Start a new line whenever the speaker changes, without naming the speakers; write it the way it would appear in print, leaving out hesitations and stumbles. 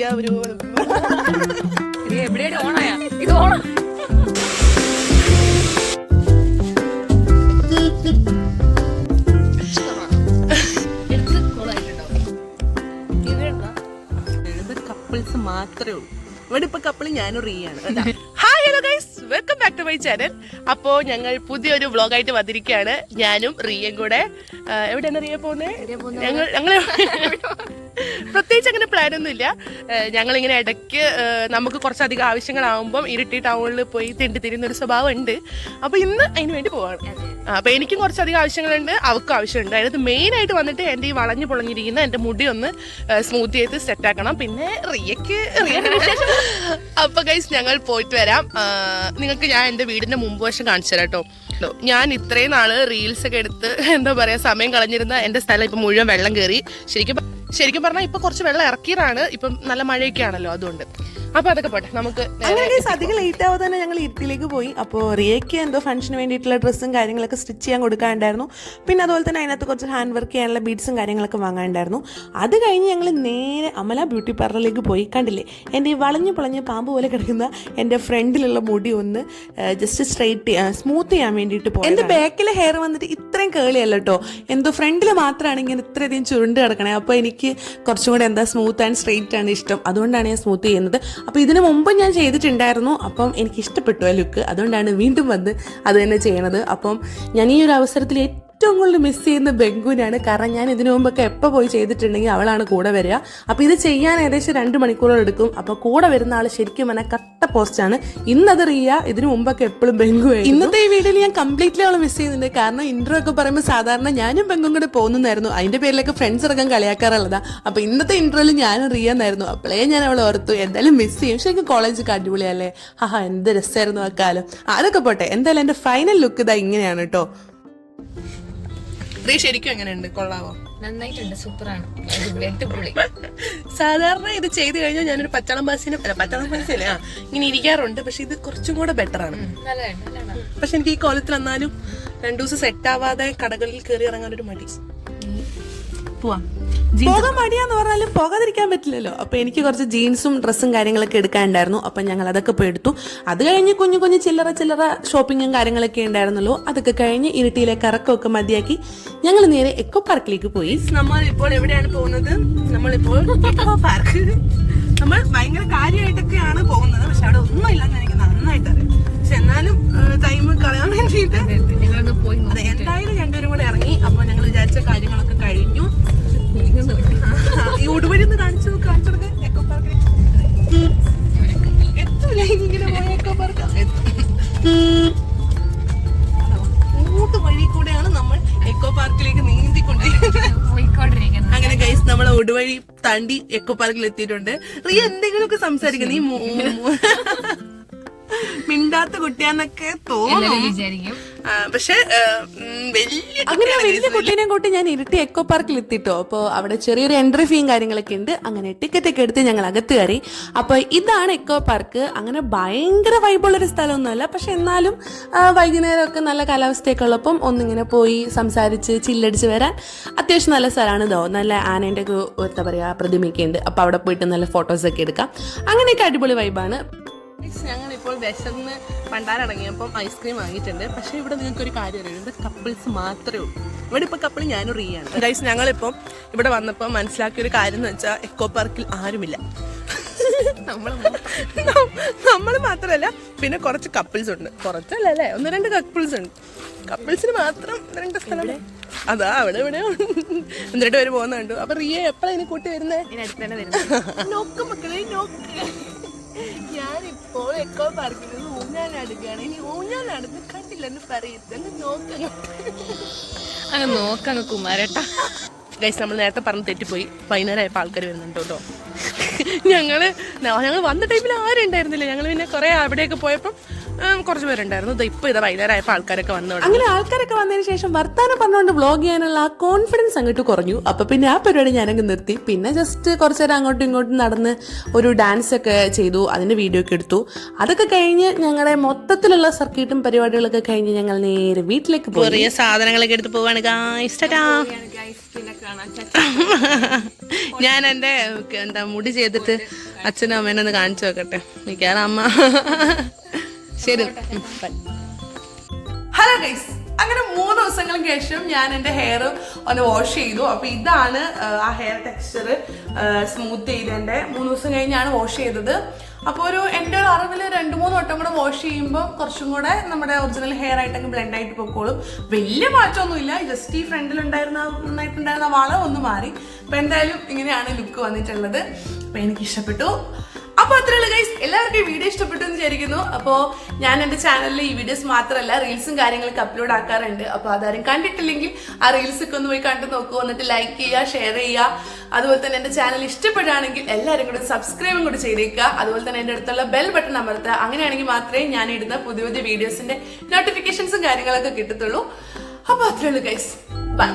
റിയ ഒരു
എവിടെയാണ് ഓണായ ഇത് ഓണം.
കപ്പിൾസ് മാത്രമേ ഉള്ളൂ ഇവിടെ. ഇപ്പൊ കപ്പിൾ ഞാനും റിയാണ്. Hi hello guys, welcome back to my channel. അപ്പോ ഞങ്ങൾ പുതിയൊരു വ്ളോഗായിട്ട് വന്നിരിക്കുകയാണ്. ഞാനും റിയയും കൂടെ. എവിടെയാണ് റിയ പോകുന്നത്? ഞങ്ങൾ പ്രത്യേകിച്ച് അങ്ങനെ പ്ലാനൊന്നും ഇല്ല. ഞങ്ങളിങ്ങനെ ഇടയ്ക്ക് നമുക്ക് കുറച്ചധികം ആവശ്യങ്ങളാവുമ്പം ഇരിട്ടി ടൗണിൽ പോയി തിരിയുന്നൊരു സ്വഭാവം ഉണ്ട്. അപ്പോൾ ഇന്ന് അതിന് വേണ്ടി പോവാണ്. അപ്പോൾ എനിക്കും കുറച്ചധികം ആവശ്യങ്ങളുണ്ട്, അവൾക്കും ആവശ്യമുണ്ട്. അതിനകത്ത് മെയിനായിട്ട് വന്നിട്ട് എൻ്റെ ഈ വളഞ്ഞു പൊളഞ്ഞിരിക്കുന്ന എൻ്റെ മുടി ഒന്ന് സ്മൂത്ത് ചെയ്ത് സെറ്റാക്കണം. പിന്നെ റിയക്ക് അപ്പോൾ ഗൈസ് ഞങ്ങൾ പോയിട്ട് വരാം. നിങ്ങൾക്ക് ഞാൻ എൻ്റെ വീടിൻ്റെ മുമ്പ് വശം കാണിച്ചു തരാം കേട്ടോ. ഞാൻ ഇത്രയും നാള് റീൽസ് ഒക്കെ എടുത്ത് എന്താ പറയുക സമയം കളഞ്ഞിരുന്ന എൻ്റെ സ്ഥലം ഇപ്പം മുഴുവൻ വെള്ളം കയറി. ശരിക്കും പറഞ്ഞാൽ ഇപ്പൊ കുറച്ച് വെള്ളം ഇറക്കിയതാണ്. ഇപ്പം നല്ല മഴയൊക്കെ ആണല്ലോ, അതുകൊണ്ട്. അപ്പൊ അതൊക്കെ പോട്ടെ, നമുക്ക് അധികം ലേറ്റ് ആവാതെ തന്നെ ഞങ്ങൾ ഇരുട്ടിലേക്ക് പോയി. അപ്പോൾ റിയയ്ക്ക് എന്തോ ഫംഗ്ഷന് വേണ്ടിയിട്ടുള്ള ഡ്രസ്സും കാര്യങ്ങളൊക്കെ സ്റ്റിച്ച് ചെയ്യാൻ കൊടുക്കാനുണ്ടായിരുന്നു. പിന്നെ അതുപോലെ തന്നെ അതിനകത്ത് കുറച്ച് ഹാൻഡ് വർക്ക് ചെയ്യാനുള്ള ബീഡ്സും കാര്യങ്ങളൊക്കെ വാങ്ങാനുണ്ടായിരുന്നു. അത് കഴിഞ്ഞ് ഞങ്ങൾ നേരെ അമല ബ്യൂട്ടി പാർലറിലേക്ക് പോയി. കണ്ടില്ലേ എൻ്റെ ഈ വളഞ്ഞു പൊളഞ്ഞ് പാമ്പ് പോലെ കിടക്കുന്ന എൻ്റെ ഫ്രണ്ടിലുള്ള മുടി ഒന്ന് ജസ്റ്റ് സ്മൂത്ത് ചെയ്യാൻ വേണ്ടിയിട്ട് പോയി. എൻ്റെ ബാക്കിലെ ഹെയർ വന്നിട്ട് ഇത്രയും കേളിയല്ല കേട്ടോ, എന്തോ ഫ്രണ്ടിൽ മാത്രമാണ് ഇങ്ങനെ ഇത്രയധികം ചുരുണ്ട് കിടക്കണേ. അപ്പോൾ എനിക്ക് കുറച്ചും കൂടെ എന്താ സ്മൂത്ത് ആൻഡ് സ്ട്രെയിറ്റ് ആണ് ഇഷ്ടം, അതുകൊണ്ടാണ് ഞാൻ സ്മൂത്ത് ചെയ്യുന്നത്. അപ്പോൾ ഇതിനു മുമ്പ് ഞാൻ ചെയ്തിട്ടുണ്ടായിരുന്നു, അപ്പം എനിക്ക് ഇഷ്ടപ്പെട്ടു ആ ലുക്ക്, അതുകൊണ്ടാണ് വീണ്ടും വന്ന് അത് തന്നെ ചെയ്യണത്. അപ്പം ഞാൻ ഈ ഒരു അവസരത്തിൽ ഏറ്റവും കൂടുതൽ മിസ് ചെയ്യുന്ന ബെങ്കുവിനാണ്. കാരണം ഞാൻ ഇതിനു മുമ്പൊക്കെ എപ്പോൾ പോയി ചെയ്തിട്ടുണ്ടെങ്കിൽ അവളാണ് കൂടെ വരിക. അപ്പോൾ ഇത് ചെയ്യാൻ ഏകദേശം 2 മണിക്കൂറോളം എടുക്കും. അപ്പോൾ കൂടെ വരുന്ന ആൾ ശരിക്കും പറഞ്ഞാൽ കട്ട പോസ്റ്റാണ്. ഇന്നത് റിയ, ഇതിനു മുമ്പൊക്കെ എപ്പോഴും ബെങ്കു. ഇന്നത്തെ ഈ വീഡിയോയിൽ ഞാൻ കംപ്ലീറ്റ്ലി അവളെ മിസ് ചെയ്യുന്നുണ്ട്. കാരണം ഇൻട്രോ ഒക്കെ പറയുമ്പോൾ സാധാരണ ഞാനും ബെങ്കും കൂടെ പോകുന്നതായിരുന്നു. അതിൻ്റെ പേരിലൊക്കെ ഫ്രണ്ട്സ് ഇറക്കാൻ കളിയാക്കാറുള്ളതാണ്. അപ്പോൾ ഇന്നത്തെ ഇൻട്രോയിൽ ഞാനും റിയ എന്നായിരുന്നു. അപ്പോഴേ ഞാൻ അവളെ ഓർത്തു, എന്തായാലും മിസ് ചെയ്യും. ശരിക്കും കോളേജൊക്കെ അടിപൊളിയല്ലേ, എന്ത് രസമായിരുന്നു ആ കാലം. അതൊക്കെ പോട്ടെ, എന്തായാലും എൻ്റെ ഫൈനൽ ലുക്ക് ഇതാ ഇങ്ങനെയാണ് കേട്ടോ. ശരിക്കും എങ്ങനെയുണ്ട്? കൊള്ളാവോ?
നന്നായിട്ടുണ്ട്, സൂപ്പറാണ്.
സാധാരണ ഇത് ചെയ്ത് കഴിഞ്ഞാൽ ഞാനൊരു പച്ചളം പാസിന് ഇങ്ങനെ ഇരിക്കാറുണ്ട്. പക്ഷെ ഇത് കുറച്ചും കൂടെ ബെറ്റർ ആണ്. പക്ഷെ എനിക്ക് ഈ കോലത്തിൽ വന്നാലും 2 ദിവസം സെറ്റ് ആവാതെ കടകളിൽ കയറി ഇറങ്ങാനൊരു മടി. പോകാൻ മടിയാന്ന് പറഞ്ഞാലും പോകാതിരിക്കാൻ പറ്റില്ലല്ലോ. അപ്പൊ എനിക്ക് കുറച്ച് ജീൻസും ഡ്രസ്സും കാര്യങ്ങളൊക്കെ എടുക്കാനുണ്ടായിരുന്നു. അപ്പൊ ഞങ്ങൾ അതൊക്കെ പോയി എടുത്തു. അത് കഴിഞ്ഞ് കുഞ്ഞു ചില്ലറ ഷോപ്പിങ്ങും കാര്യങ്ങളൊക്കെ ഉണ്ടായിരുന്നല്ലോ. അതൊക്കെ കഴിഞ്ഞ് ഇരിട്ടിയിലെ കറക്കമൊക്കെ മതിയാക്കി ഞങ്ങൾ നേരെ എക്കോ പാർക്കിലേക്ക് പോയി. നമ്മളിപ്പോൾ എവിടെയാണ് പോകുന്നത്? നമ്മളിപ്പോൾ എക്കോ പാർക്ക്. നമ്മൾ ഭയങ്കര കാര്യമായിട്ടൊക്കെയാണ് പോകുന്നത്, പക്ഷെ അവിടെ ഒന്നും ഇല്ലെന്ന് എനിക്ക് നന്നായിട്ട് അറിയാം. പക്ഷെ എന്നാലും ടൈം കളയാൻ വേണ്ടിയിട്ട് എന്തായാലും രണ്ടുപേരും കൂടെ ഇറങ്ങി. അപ്പൊ ഞങ്ങൾ വിചാരിച്ച കാര്യങ്ങളൊക്കെ കഴിഞ്ഞു. ഈ ഉടുവഴി ഒന്ന് കാണിച്ചു കൊടുക്കുക. എക്കോ പാർക്കിൽ എത്തൂല, ഇങ്ങനെ പോയ എക്കോ പാർക്ക് ഇങ്ങോട്ട് വഴി കൂടെയാണ് നമ്മൾ എക്കോ പാർക്കിലേക്ക് നീന്തിക്കൊണ്ടിരിക്കുന്നത്. അങ്ങനെ ഗൈസ് നമ്മളെ ഉടുവഴി താണ്ടി എക്കോ പാർക്കിൽ എത്തിയിട്ടുണ്ട്. റിയ എന്തെങ്കിലുമൊക്കെ സംസാരിക്കും, നീ മിണ്ടാത്ത കുട്ടിയാന്നൊക്കെ തോന്നും. പക്ഷെ അങ്ങനെ വലിയ കുട്ടീനെ കൂട്ടി ഞാൻ ഇരിട്ടി എക്കോ പാർക്കിൽ എത്തിട്ടോ. അപ്പോൾ അവിടെ ചെറിയൊരു എൻട്രി ഫീയും കാര്യങ്ങളൊക്കെ ഉണ്ട്. അങ്ങനെ ടിക്കറ്റ് ഒക്കെ എടുത്ത് ഞങ്ങൾ അകത്ത് കയറി. അപ്പോൾ ഇതാണ് എക്കോ പാർക്ക്. അങ്ങനെ ഭയങ്കര വൈബുള്ളൊരു സ്ഥലമൊന്നുമല്ല, പക്ഷെ എന്നാലും വൈകുന്നേരമൊക്കെ നല്ല കാലാവസ്ഥയൊക്കെ ഉള്ളപ്പം ഒന്നിങ്ങനെ പോയി സംസാരിച്ച് ചില്ലടിച്ച് വരാൻ അത്യാവശ്യം നല്ല സ്ഥലമാണ്. ഇതോ നല്ല ആനേൻ്റെ ഒക്കെ എന്താ പറയുക പ്രതിമയൊക്കെ ഉണ്ട്. അപ്പോൾ അവിടെ പോയിട്ട് നല്ല ഫോട്ടോസൊക്കെ എടുക്കാം. അങ്ങനെയൊക്കെ അടിപൊളി വൈബാണ്. ഞങ്ങളിപ്പോൾ വിശന്ന് പണ്ടാരടങ്ങിയപ്പം ഐസ്ക്രീം വാങ്ങിയിട്ടുണ്ട്. പക്ഷെ ഇവിടെ നിങ്ങൾക്കൊരു കാര്യം അറിയാം, ഇവിടെ കപ്പിൾസ് മാത്രമേ ഉള്ളൂ. ഇവിടെ ഇപ്പോൾ കപ്പിൾ ഞാനും റിയാണ്. ഗൈസ് ഞങ്ങളിപ്പം ഇവിടെ വന്നപ്പോൾ മനസ്സിലാക്കിയൊരു കാര്യം എന്ന് വെച്ചാൽ എക്കോ പാർക്കിൽ ആരുമില്ല. നമ്മൾ മാത്രമല്ല, പിന്നെ കുറച്ച് കപ്പിൾസ് ഉണ്ട്. കുറച്ചല്ലേ, 1-2 കപ്പിൾസ് ഉണ്ട്. കപ്പിൾസിന് മാത്രം 2 സ്ഥലം. അതാ അവിടെ ഇവിടെ 2 പേര് പോകുന്നുണ്ട്. അപ്പൊ റിയ എപ്പോഴാണ് ഇനി കൂട്ടി വരുന്നേ? നോക്ക് മക്കളെ നോക്ക്. ഞാനിപ്പോൾ എക്കോ പാർക്കിൽ നിന്ന് ഊഞ്ഞാലാടുകയാണ്. ഇനി ഊഞ്ഞാലാടുന്ന് കണ്ടില്ലെന്ന് പറയത്തന്നെ നോക്കങ്ങ് കുമാരേട്ടാ. ഗൈസ് നമ്മൾ നേരത്തെ പറഞ്ഞ് തെറ്റിപ്പോയി. വൈകുന്നേരമായപ്പോൾ ആൾക്കാർ വരുന്നുണ്ട് കേട്ടോ. ഞങ്ങൾ വന്ന ടൈമിൽ ആരും ഉണ്ടായിരുന്നില്ല. ഞങ്ങൾ പിന്നെ കുറെ അവിടെയൊക്കെ പോയപ്പം കുറച്ച് പേരുണ്ടായിരുന്നു. ഇപ്പൊ ഇതാ വൈകുന്നേരമായപ്പോൾ ആൾക്കാരൊക്കെ വന്നു. അങ്ങനെ ആൾക്കാരൊക്കെ വന്നതിന് ശേഷം വർത്താനം പറഞ്ഞുകൊണ്ട് വ്ളോഗ് ചെയ്യാനുള്ള ആ കോൺഫിഡൻസ് അങ്ങോട്ട് കുറഞ്ഞു. അപ്പൊ പിന്നെ ആ പരിപാടി ഞാനങ്ങ് നിർത്തി. പിന്നെ ജസ്റ്റ് കുറച്ചു നേരം അങ്ങോട്ടും ഇങ്ങോട്ടും നടന്ന് ഒരു ഡാൻസ് ഒക്കെ ചെയ്തു, അതിന്റെ വീഡിയോ ഒക്കെ എടുത്തു. അതൊക്കെ കഴിഞ്ഞ് ഞങ്ങളുടെ മൊത്തത്തിലുള്ള സർക്യൂട്ടും പരിപാടികളൊക്കെ കഴിഞ്ഞ് ഞങ്ങൾ നേരെ വീട്ടിലേക്ക് പോയി. ചെറിയ സാധനങ്ങളൊക്കെ എടുത്ത് പോവാണ്. ഞാൻ എന്റെ മുടി ചെയ്തിട്ട് അച്ഛനും അമ്മേനെ ഒന്ന് കാണിച്ചു നോക്കട്ടെ. മിക്കവാറും അമ്മ. ശരി. ഹലോ ഗൈസ്, അങ്ങനെ 3 ദിവസങ്ങൾക്ക് ശേഷം ഞാൻ എൻ്റെ ഹെയർ ഒന്ന് വാഷ് ചെയ്തു. അപ്പോൾ ഇതാണ് ആ ഹെയർ ടെക്സ്ചർ സ്മൂത്ത് ചെയ്തതിൻ്റെ 3 ദിവസം കഴിഞ്ഞാണ് വാഷ് ചെയ്തത്. അപ്പോൾ എൻ്റെ ഒരു അറിവിൽ 2-3 വട്ടം കൂടെ വാഷ് ചെയ്യുമ്പോൾ കുറച്ചും കൂടെ നമ്മുടെ ഒറിജിനൽ ഹെയർ ആയിട്ടങ്ങ് ബ്ലെൻഡ് ആയിട്ട് പൊക്കോളും. വലിയ മാറ്റമൊന്നുമില്ല, ജസ്റ്റ് ഈ നന്നായിട്ടുണ്ടായിരുന്ന വളം ഒന്ന് മാറി. അപ്പോൾ എന്തായാലും ഇങ്ങനെയാണ് ലുക്ക് വന്നിട്ടുള്ളത്. അപ്പോൾ എനിക്ക് ഇഷ്ടപ്പെട്ടു. അപ്പോൾ അത്രയുള്ള ഗൈസ്, എല്ലാവർക്കും ഈ വീഡിയോ ഇഷ്ടപ്പെട്ടു എന്ന് വിചാരിക്കുന്നു. അപ്പോൾ ഞാൻ എൻ്റെ ചാനലിൽ ഈ വീഡിയോസ് മാത്രമല്ല റീൽസും കാര്യങ്ങളൊക്കെ അപ്ലോഡ് ആക്കാറുണ്ട്. അപ്പോൾ അതാരും കണ്ടിട്ടില്ലെങ്കിൽ ആ റീൽസൊക്കെ ഒന്ന് പോയി കണ്ടു നോക്കൂ. എന്നിട്ട് ലൈക്ക് ചെയ്യുക, ഷെയർ ചെയ്യുക. അതുപോലെ തന്നെ എൻ്റെ ചാനൽ ഇഷ്ടപ്പെടുകയാണെങ്കിൽ എല്ലാവരും കൂടി സബ്സ്ക്രൈബും കൂടി ചെയ്തേക്കുക. അതുപോലെ തന്നെ എൻ്റെ അടുത്തുള്ള ബെൽ ബട്ടൺ അമർത്തുക. അങ്ങനെയാണെങ്കിൽ മാത്രമേ ഞാൻ ഇടുന്ന പുതിയ പുതിയ വീഡിയോസിൻ്റെ നോട്ടിഫിക്കേഷൻസും കാര്യങ്ങളൊക്കെ കിട്ടത്തുള്ളൂ. അപ്പോൾ അത്രയുള്ളൂ ഗൈസ്, ബൈ.